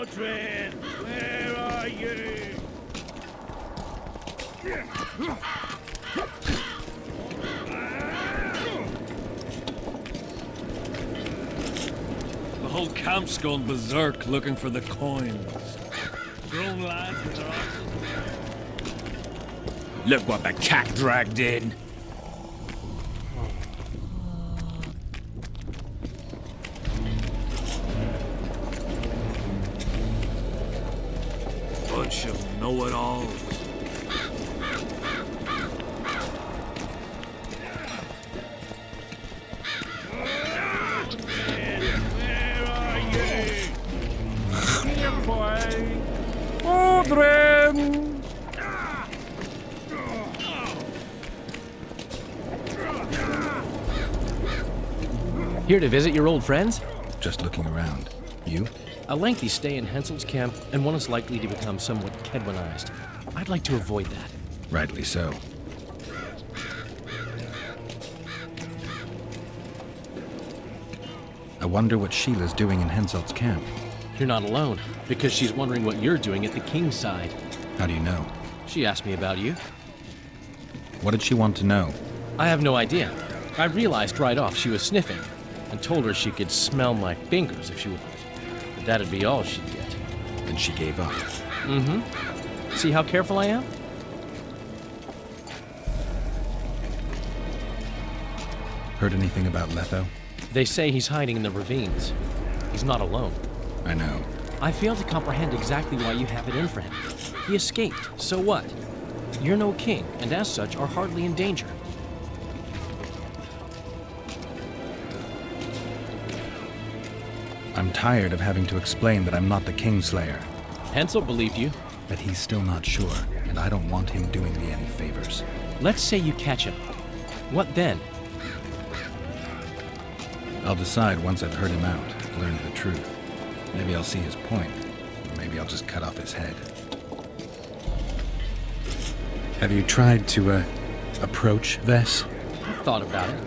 Children, where are you? The whole camp's gone berserk looking for the coins. Grown lads with their arses. Look what the cat dragged in. Bunch of know-it-alls. Where are you? Here, boy. Children! Here to visit your old friends? Just looking around. You? A lengthy stay in Hensel's camp, and one is likely to become somewhat Kedwanized. I'd like to avoid that. Rightly so. I wonder what Sheila's doing in Henselt's camp. You're not alone, because she's wondering what you're doing at the king's side. How do you know? She asked me about you. What did she want to know? I have no idea. I realized right off she was sniffing, and told her she could smell my fingers if she wanted. But that'd be all she'd get. Then she gave up. Mm-hmm. See how careful I am? Heard anything about Letho? They say he's hiding in the ravines. He's not alone. I know. I fail to comprehend exactly why you have it in for him. He escaped, so what? You're no king, and as such are hardly in danger. I'm tired of having to explain that I'm not the Kingslayer. Hensel believed you. But he's still not sure, and I don't want him doing me any favors. Let's say you catch him. What then? I'll decide once I've heard him out, learned the truth. Maybe I'll see his point, or maybe I'll just cut off his head. Have you tried to, approach Vess? I've thought about it.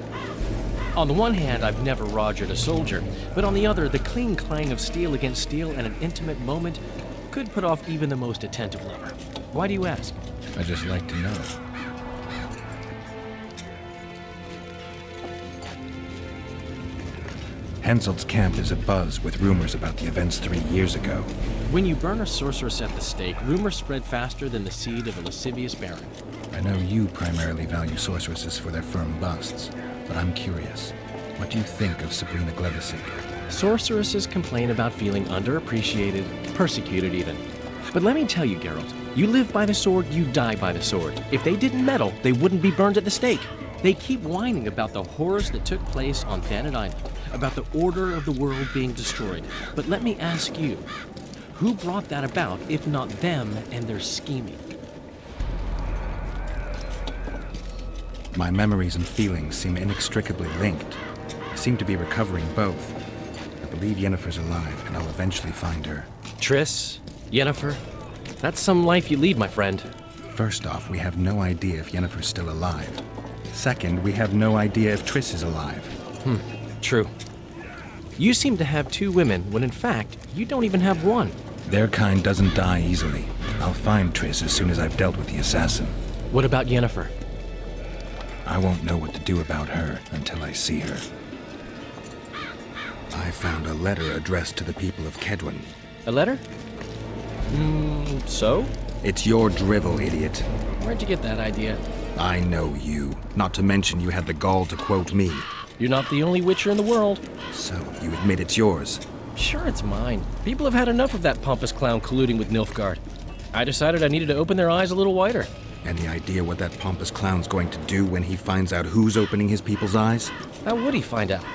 On the one hand, I've never rogered a soldier, but on the other, the clean clang of steel against steel at an intimate moment could put off even the most attentive lover. Why do you ask? I just like to know. Henselt's camp is abuzz with rumors about the events 3 years ago. When you burn a sorceress at the stake, rumors spread faster than the seed of a lascivious baron. I know you primarily value sorceresses for their firm busts, but I'm curious. What do you think of Sabrina Glevisic? Sorceresses complain about feeling underappreciated, persecuted even. But let me tell you, Geralt, you live by the sword, you die by the sword. If they didn't meddle, they wouldn't be burned at the stake. They keep whining about the horrors that took place on Thanet Island, about the order of the world being destroyed. But let me ask you, who brought that about if not them and their scheming? My memories and feelings seem inextricably linked. I seem to be recovering both. I believe Yennefer's alive, and I'll eventually find her. Triss, Yennefer, that's some life you lead, my friend. First off, we have no idea if Yennefer's still alive. Second, we have no idea if Triss is alive. True. You seem to have two women, when in fact, you don't even have one. Their kind doesn't die easily. I'll find Triss as soon as I've dealt with the assassin. What about Yennefer? I won't know what to do about her until I see her. I found a letter addressed to the people of Kedwen. A letter? So? It's your drivel, idiot. Where'd you get that idea? I know you. Not to mention you had the gall to quote me. You're not the only Witcher in the world. So, you admit it's yours? Sure, it's mine. People have had enough of that pompous clown colluding with Nilfgaard. I decided I needed to open their eyes a little wider. Any idea what that pompous clown's going to do when he finds out who's opening his people's eyes? How would he find out?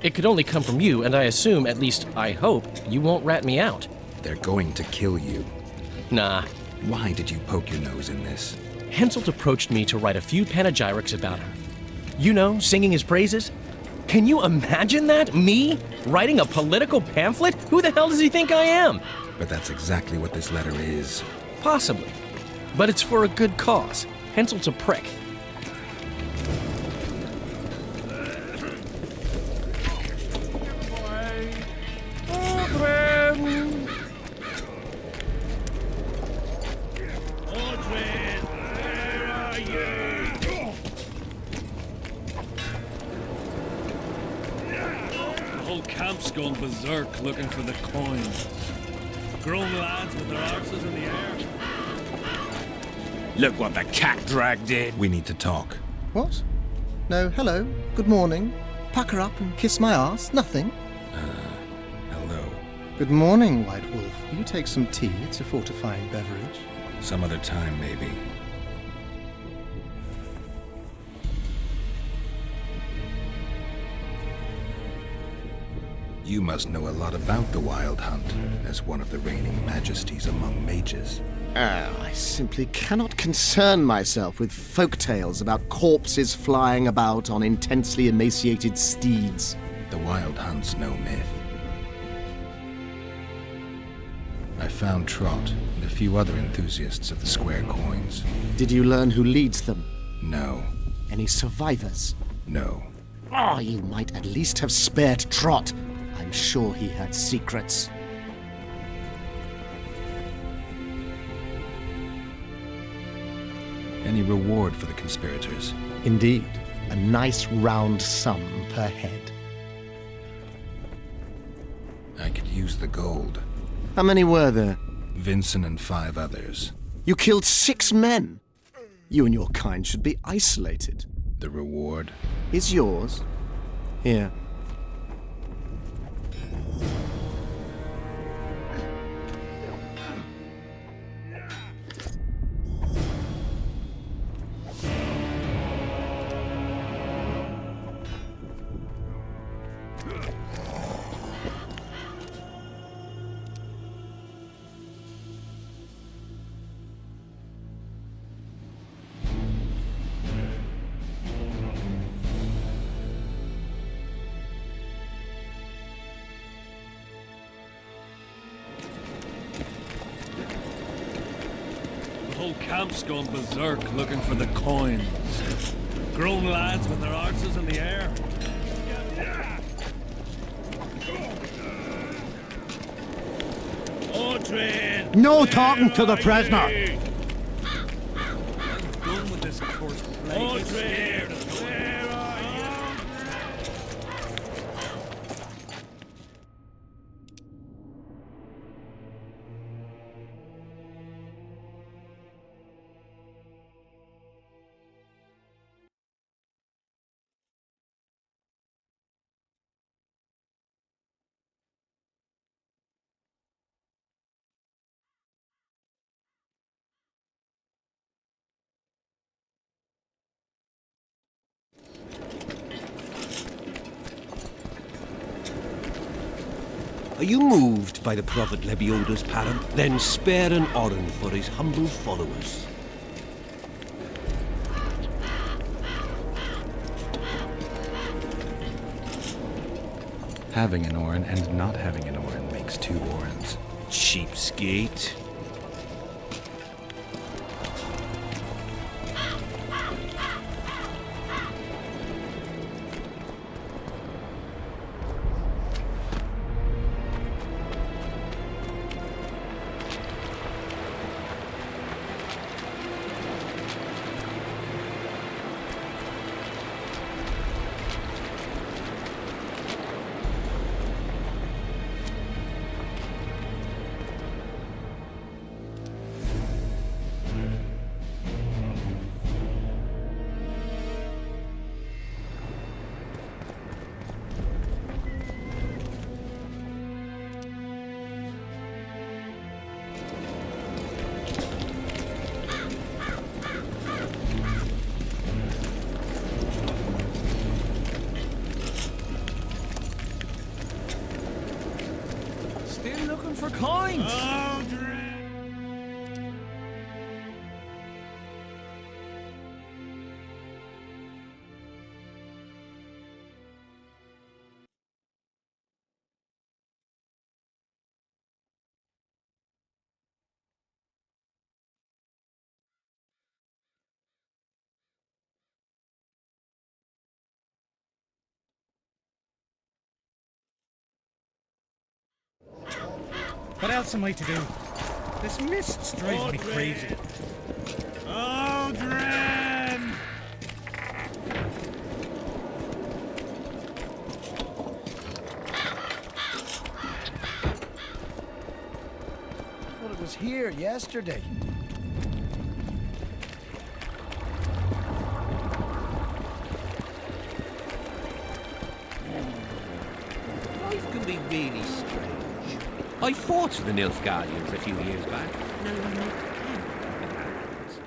It could only come from you, and I assume, at least I hope, you won't rat me out. They're going to kill you. Nah. Why did you poke your nose in this? Henselt approached me to write a few panegyrics about him. You know, singing his praises. Can you imagine that? Me? Writing a political pamphlet? Who the hell does he think I am? But that's exactly what this letter is. Possibly. But it's for a good cause. Henselt's a prick. whole camp's gone berserk looking for the coins. Grown lads with their arses in the air. Look what the cat dragged in. We need to talk. What? No, hello, good morning. Pucker up and kiss my ass, nothing. Hello. Good morning, White Wolf. Will you take some tea? It's a fortifying beverage. Some other time, maybe. You must know a lot about the Wild Hunt, as one of the reigning majesties among mages. I simply cannot concern myself with folk tales about corpses flying about on intensely emaciated steeds. The Wild Hunt's no myth. I found Trot and a few other enthusiasts of the square coins. Did you learn who leads them? No. Any survivors? No. Oh, you might at least have spared Trot. I'm sure he had secrets. Any reward for the conspirators? Indeed, a nice round sum per head. I could use the gold. How many were there? Vincent and 5 others. You killed 6 men. You and your kind should be isolated. The reward? Is yours? Here. The whole camp's gone berserk looking for the coins. Grown lads with their arses in the air. Audrey! No talking to the prisoner. I'm done with this cursed plague. I'm scared of going. Where are you? Are you moved by the prophet Lebioda's parent? Then spare an oren for his humble followers. Having an Orin and not having an Orin makes 2 Orins. Cheapskate. Still looking for coins. Audrey! What else am I to do? This mist drives me crazy. Audrey! here yesterday. Life can be really strange. I fought the Nilfgaardians a few years back. Now we make camp in the mountains.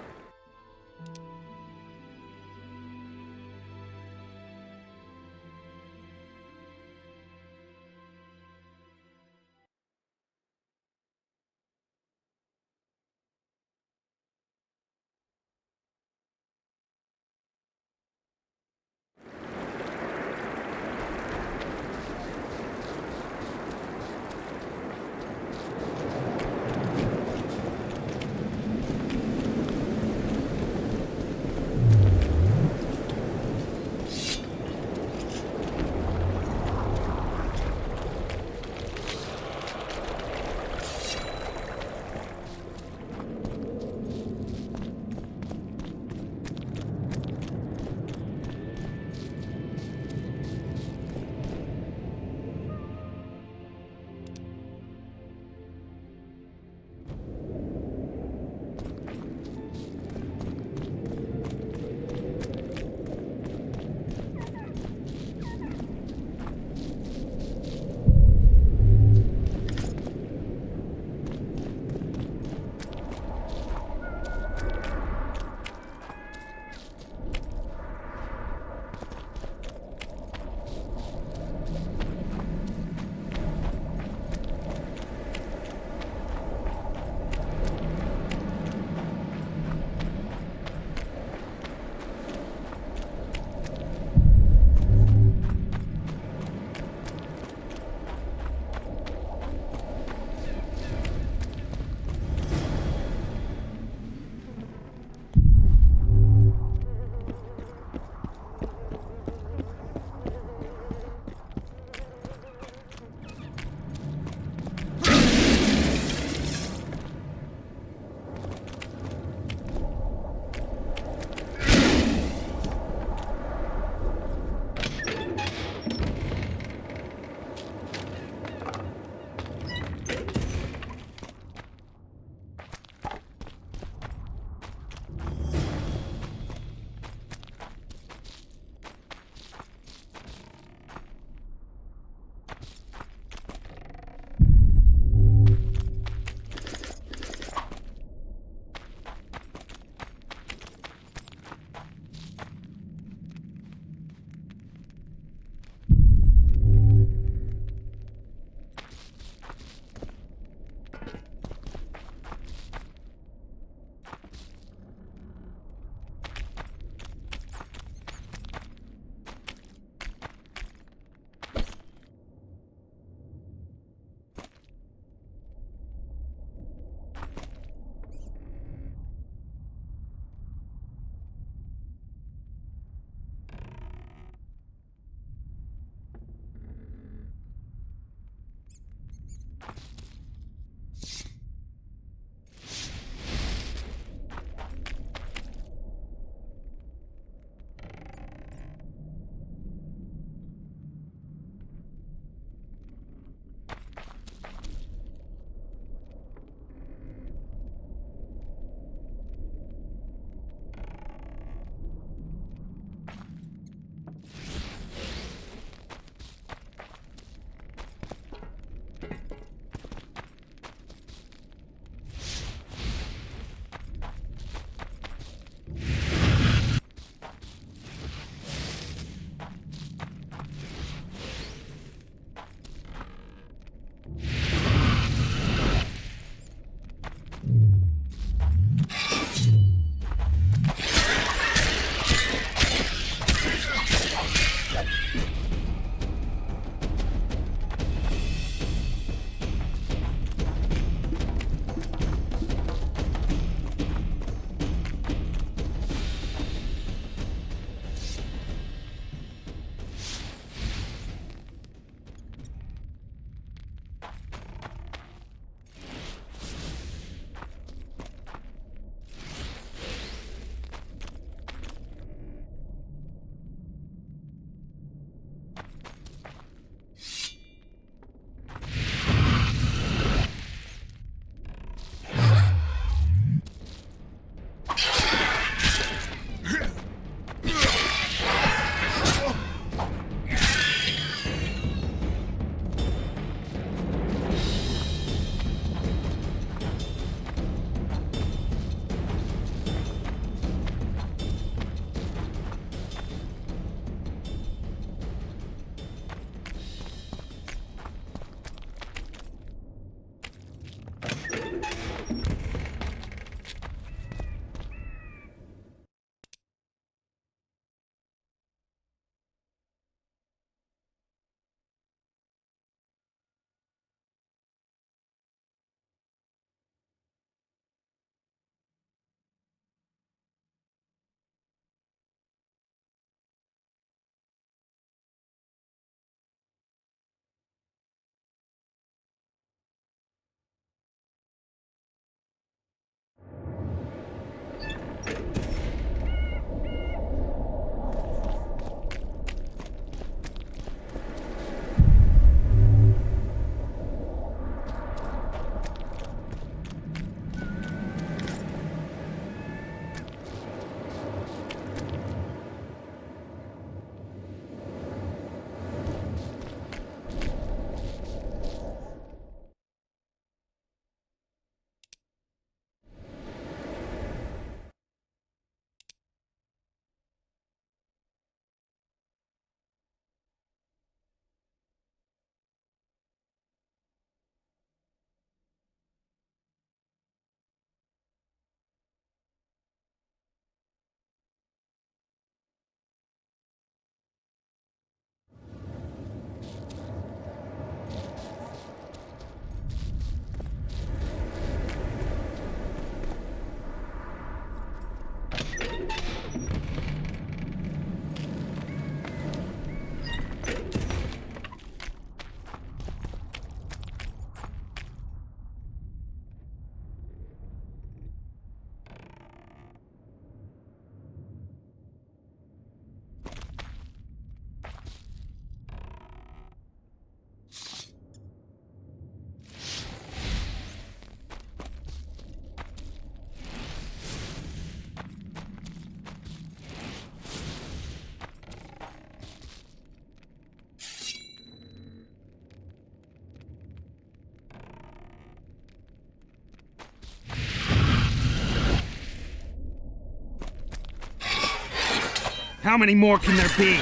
How many more can there be?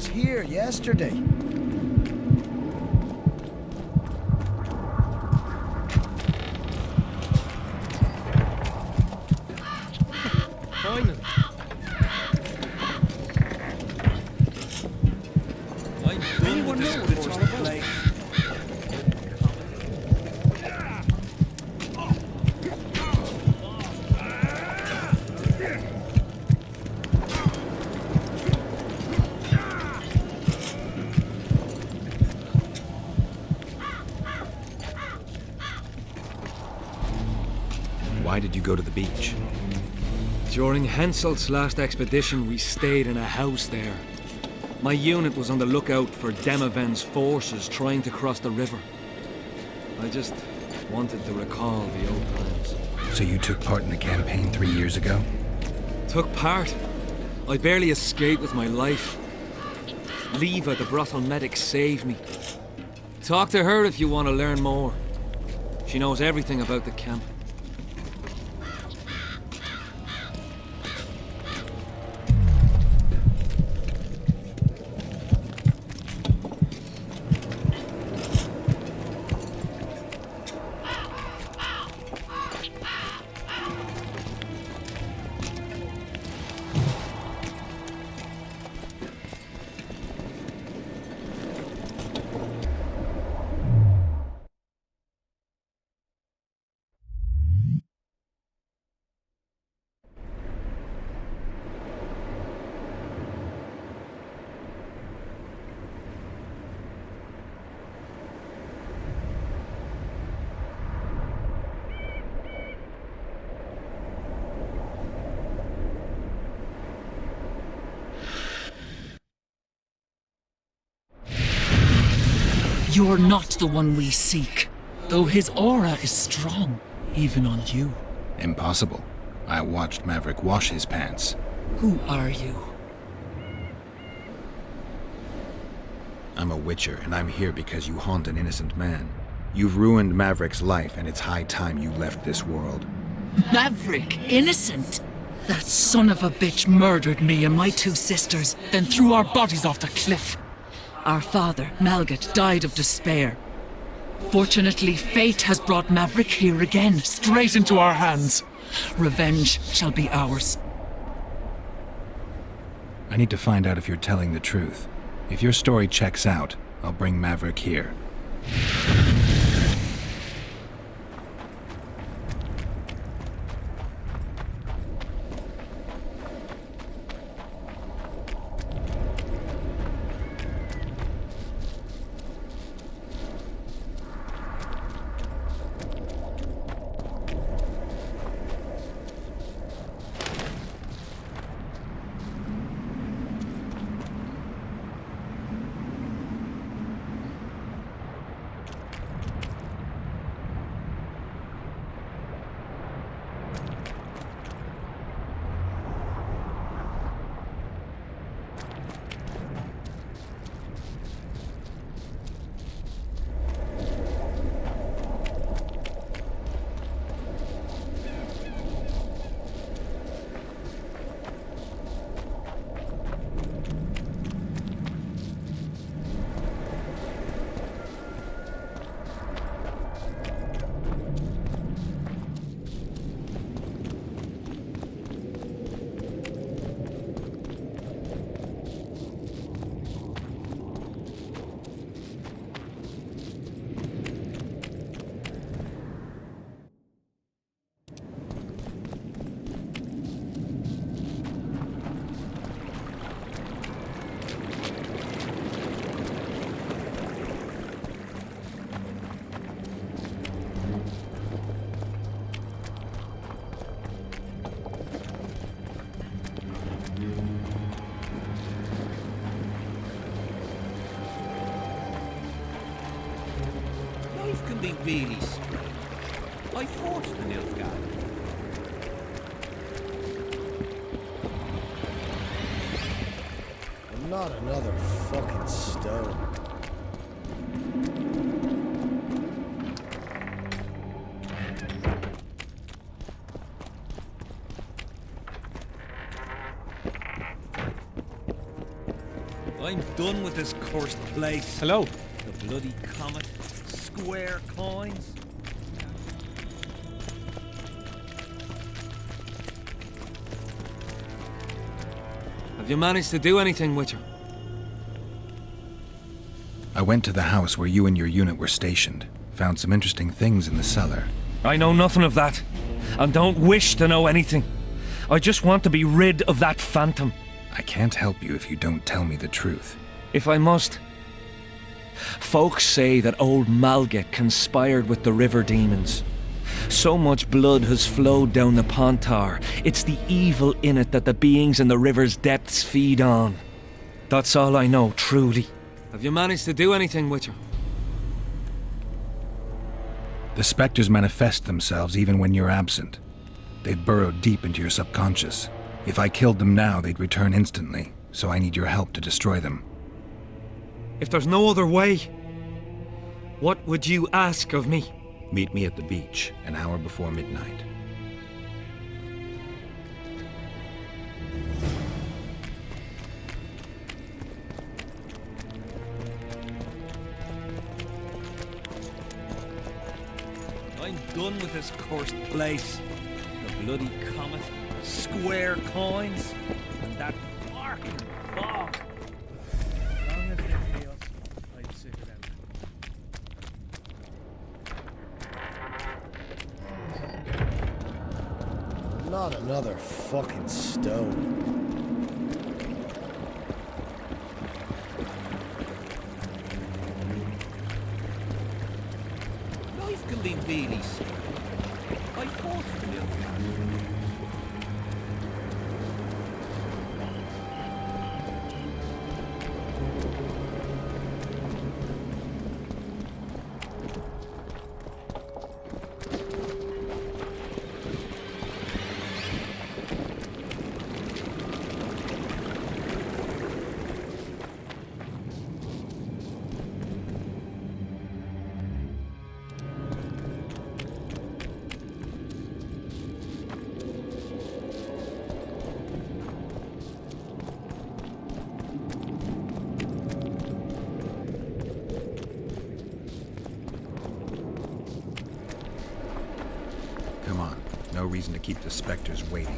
was here yesterday. Finally. I'm done Anyone with know this what it's all cursed about? place. Why did you go to the beach? During Henselt's last expedition, we stayed in a house there. My unit was on the lookout for Demaven's forces trying to cross the river. I just wanted to recall the old times. So you took part in the campaign 3 years ago? Took part? I barely escaped with my life. Leva, the brothel medic, saved me. Talk to her if you want to learn more. She knows everything about the camp. You're not the one we seek, though his aura is strong, even on you. Impossible. I watched Maverick wash his pants. Who are you? I'm a Witcher, and I'm here because you haunt an innocent man. You've ruined Maverick's life, and it's high time you left this world. Maverick, innocent? That son of a bitch murdered me and my 2 sisters, then threw our bodies off the cliff. Our father, Malgat, died of despair. Fortunately, fate has brought Maverick here again, straight into our hands. Revenge shall be ours. I need to find out if you're telling the truth. If your story checks out, I'll bring Maverick here. Life can be really strange. I fought the Nilfgaard. Not another fucking stone. I'm done with this cursed place. Hello. The bloody comet. Square coins. Have you managed to do anything, Witcher? I went to the house where you and your unit were stationed. Found some interesting things in the cellar. I know nothing of that, and don't wish to know anything. I just want to be rid of that phantom. I can't help you if you don't tell me the truth. If I must. Folks say that old Malget conspired with the river demons. So much blood has flowed down the Pontar. It's the evil in it that the beings in the river's depths feed on. That's all I know, truly. Have you managed to do anything, Witcher? The specters manifest themselves even when you're absent. They've burrowed deep into your subconscious. If I killed them now, they'd return instantly, so I need your help to destroy them. If there's no other way, what would you ask of me? Meet me at the beach, an hour before midnight. I'm done with this cursed place. The bloody comet. Square coins. And that fucking fog. As long as they pay us, I'd sit it out. Not another fucking stone. Life can be really strange. I fought the Nilfgaard. Come on, no reason to keep the specters waiting.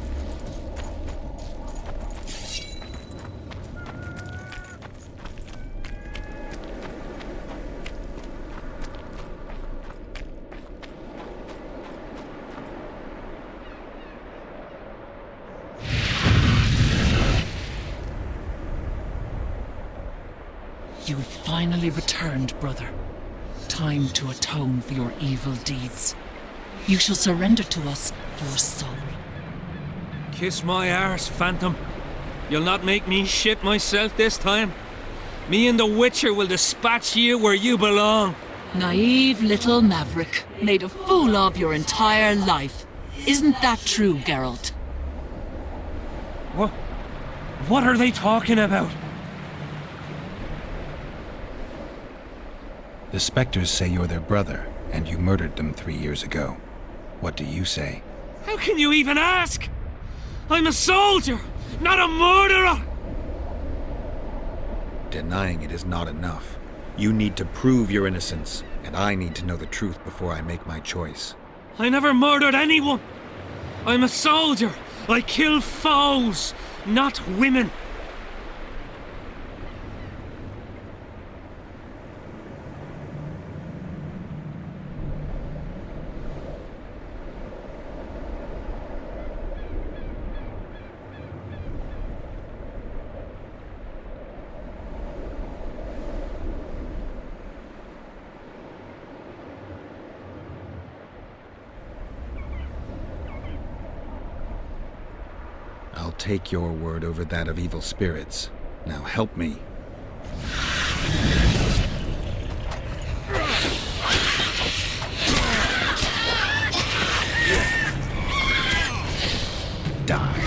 You've finally returned, brother. Time to atone for your evil deeds. You shall surrender to us your soul. Kiss my arse, Phantom. You'll not make me shit myself this time. Me and the Witcher will dispatch you where you belong. Naive little maverick, made a fool of your entire life. Isn't that true, Geralt? What are they talking about? The specters say you're their brother, and you murdered them 3 years ago. What do you say? How can you even ask? I'm a soldier, not a murderer! Denying it is not enough. You need to prove your innocence, and I need to know the truth before I make my choice. I never murdered anyone. I'm a soldier. I kill foes, not women. I'll take your word over that of evil spirits. Now help me. Die.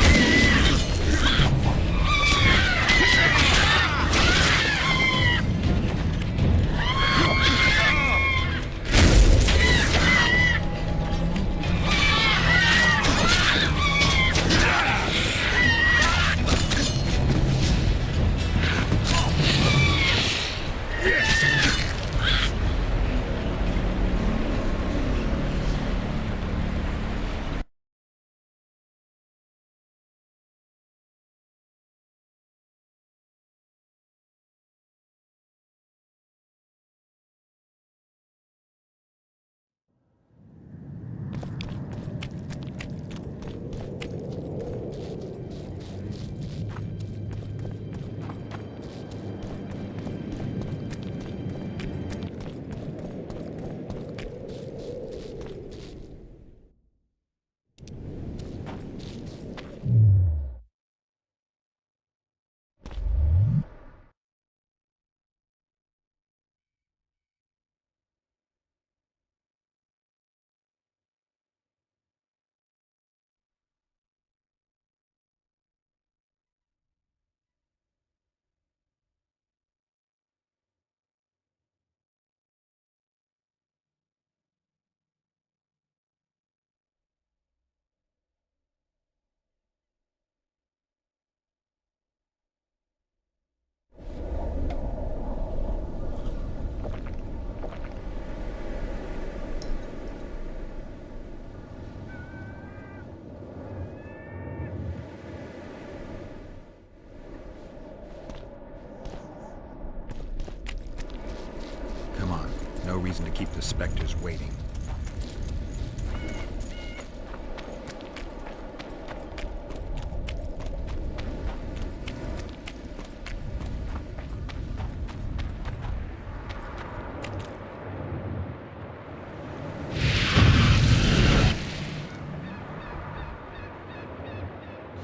reason to keep the specters waiting.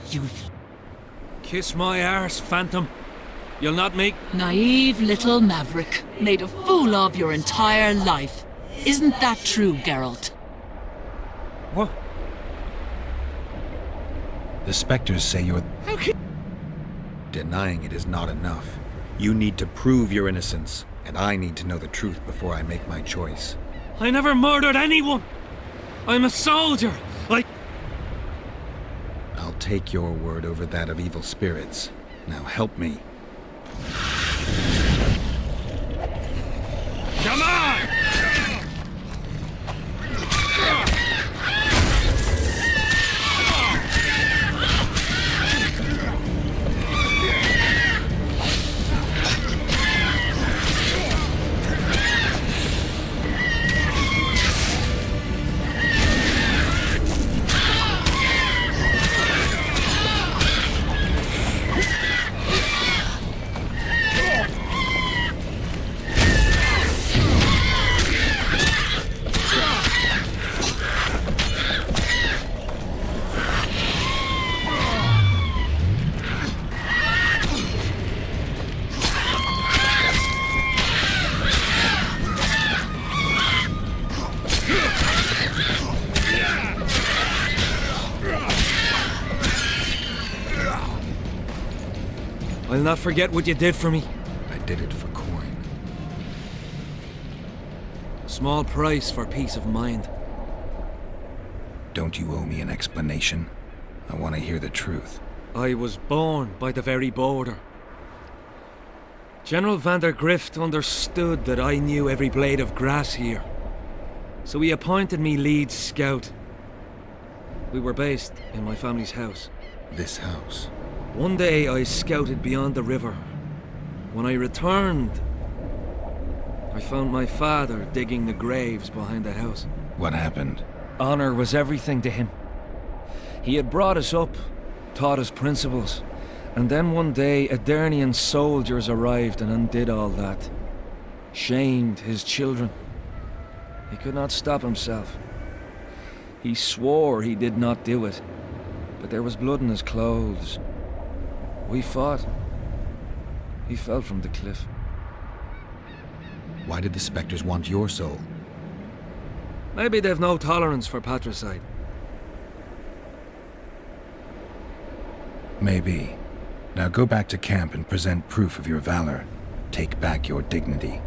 You Kiss my arse, Phantom. You'll not make... naive little maverick. Made a fool of your entire life. Isn't that true, Geralt? What? The specters say you're... Denying it is not enough. You need to prove your innocence, and I need to know the truth before I make my choice. I never murdered anyone! I'm a soldier! I'll take your word over that of evil spirits. Now help me. Come on! I'll not forget what you did for me. I did it for coin. A small price for peace of mind. Don't you owe me an explanation? I want to hear the truth. I was born by the very border. General van der Grift understood that I knew every blade of grass here. So he appointed me lead scout. We were based in my family's house. This house. One day I scouted beyond the river. When I returned, I found my father digging the graves behind the house. What happened? Honor was everything to him. He had brought us up, taught us principles, and then one day Adernian soldiers arrived and undid all that. Shamed his children. He could not stop himself. He swore he did not do it, but there was blood in his clothes. We fought. He fell from the cliff. Why did the specters want your soul? Maybe they've no tolerance for patricide. Maybe. Now go back to camp and present proof of your valor. Take back your dignity.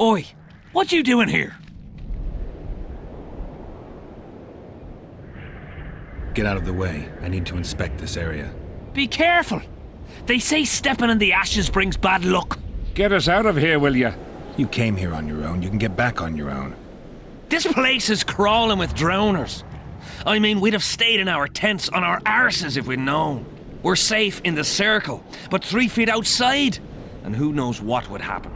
Oi, what you doing here? Get out of the way. I need to inspect this area. Be careful. They say stepping in the ashes brings bad luck. Get us out of here, will ya? You came here on your own. You can get back on your own. This place is crawling with drowners. I mean, we'd have stayed in our tents on our arses if we'd known. We're safe in the circle, but 3 feet outside, and who knows what would happen.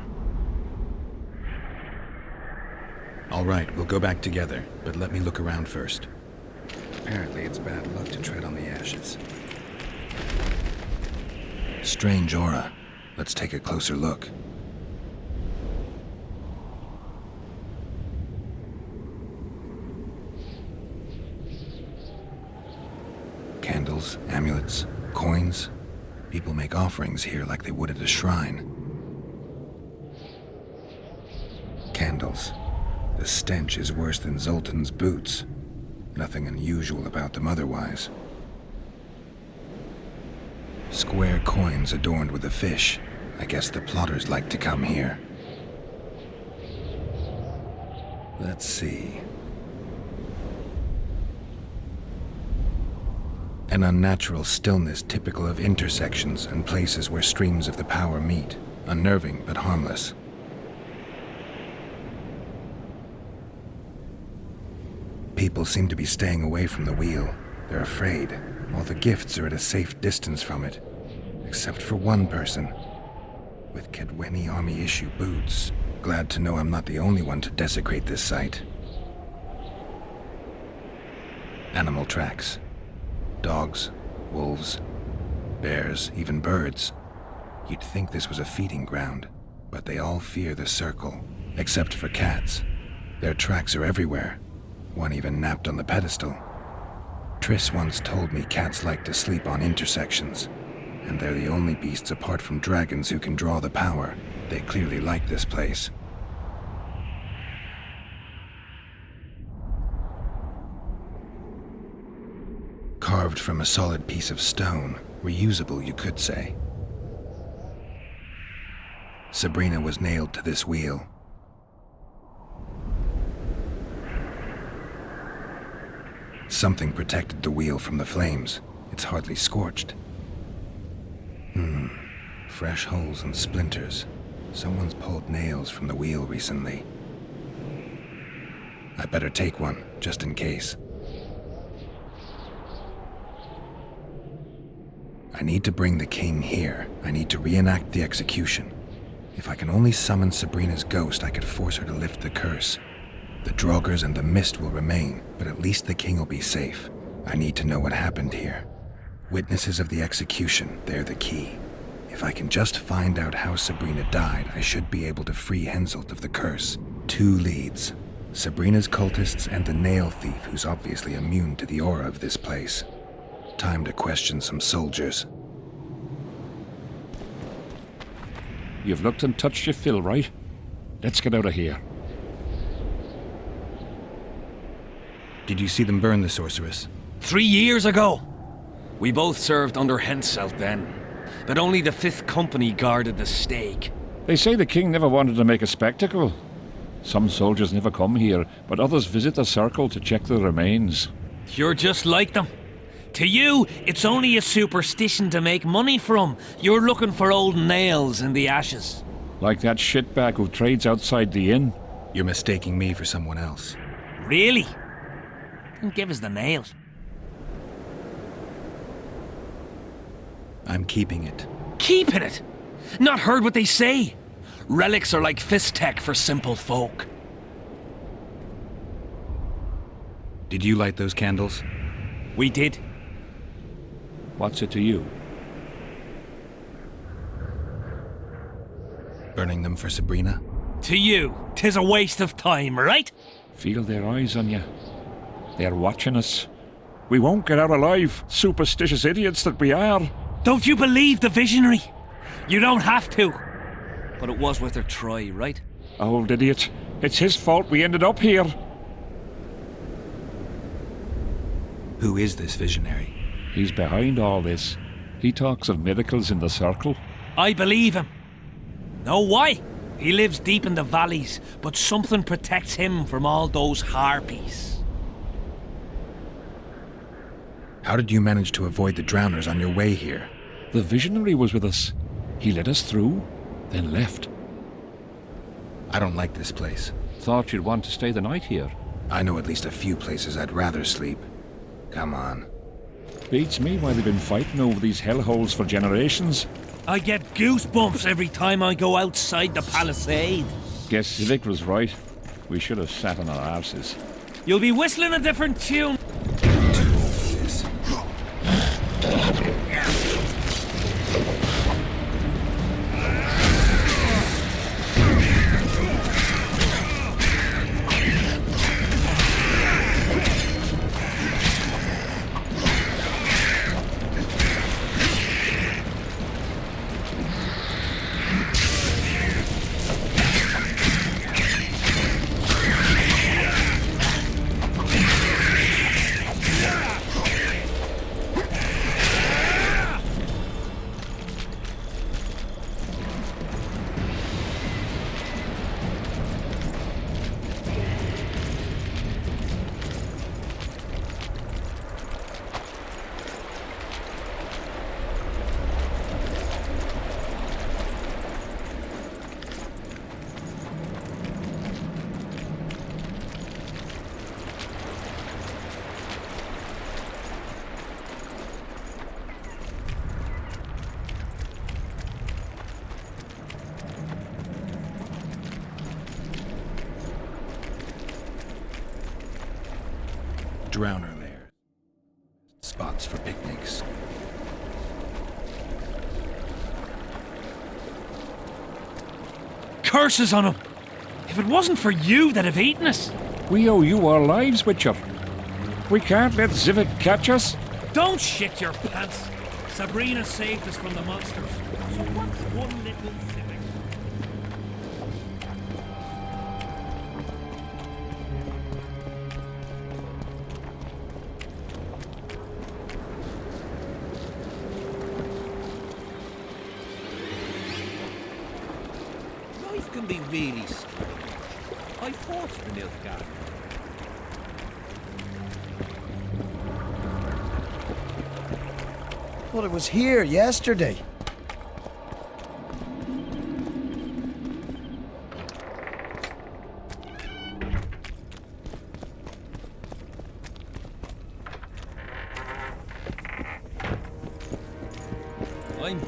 All right, we'll go back together, but let me look around first. Apparently, it's bad luck to tread on the ashes. Strange aura. Let's take a closer look. Candles, amulets, coins. People make offerings here like they would at a shrine. Candles. The stench is worse than Zoltan's boots. Nothing unusual about them otherwise. Square coins adorned with a fish. I guess the plotters like to come here. Let's see. An unnatural stillness typical of intersections and places where streams of the power meet. Unnerving but harmless. People seem to be staying away from the wheel. They're afraid. All the gifts are at a safe distance from it. Except for one person. With Kedweni Army-issue boots. Glad to know I'm not the only one to desecrate this site. Animal tracks. Dogs, wolves, bears, even birds. You'd think this was a feeding ground, but they all fear the circle. Except for cats. Their tracks are everywhere. One even napped on the pedestal. Triss once told me cats like to sleep on intersections, and they're the only beasts apart from dragons who can draw the power. They clearly like this place. Carved from a solid piece of stone, reusable you could say. Sabrina was nailed to this wheel. Something protected the wheel from the flames. It's hardly scorched. Fresh holes and splinters. Someone's pulled nails from the wheel recently. I better take one, just in case. I need to bring the king here. I need to reenact the execution. If I can only summon Sabrina's ghost, I could force her to lift the curse. The Draugrs and the mist will remain, but at least the king will be safe. I need to know what happened here. Witnesses of the execution, they're the key. If I can just find out how Sabrina died, I should be able to free Henselt of the curse. 2 leads. Sabrina's cultists and the nail thief who's obviously immune to the aura of this place. Time to question some soldiers. You've looked and touched your fill, right? Let's get out of here. Did you see them burn the sorceress? 3 years ago. We both served under Henselt then, but only the 5th Company guarded the stake. They say the king never wanted to make a spectacle. Some soldiers never come here, but others visit the circle to check the remains. You're just like them. To you, it's only a superstition to make money from. You're looking for old nails in the ashes. Like that shitbag who trades outside the inn. You're mistaking me for someone else. Really? Then give us the nails. I'm keeping it. Keeping it? Not heard what they say. Relics are like fist tech for simple folk. Did you light those candles? We did. What's it to you? Burning them for Sabrina? To you, 'tis a waste of time, right? Feel their eyes on you. They're watching us. We won't get out alive, superstitious idiots that we are. Don't you believe the visionary? You don't have to. But it was worth a try, right? Old idiot. It's his fault we ended up here. Who is this visionary? He's behind all this. He talks of miracles in the circle. I believe him. Know why? He lives deep in the valleys, but something protects him from all those harpies. How did you manage to avoid the drowners on your way here? The visionary was with us. He led us through, then left. I don't like this place. Thought you'd want to stay the night here. I know at least a few places I'd rather sleep. Come on. Beats me why they've been fighting over these hellholes for generations. I get goosebumps every time I go outside the palisade. Guess Civic was right. We should have sat on our arses. You'll be whistling a different tune. This. Drowner lairs. Spots for picnics. Curses on him! If it wasn't for you, they'd have eaten us. We owe you our lives, Witcher. We can't let Civic catch us. Don't shit your pants. Sabrina saved us from the monsters. So what's one little civic? Life can be really strange. I fought the Nilfgaard. Well, it was here yesterday.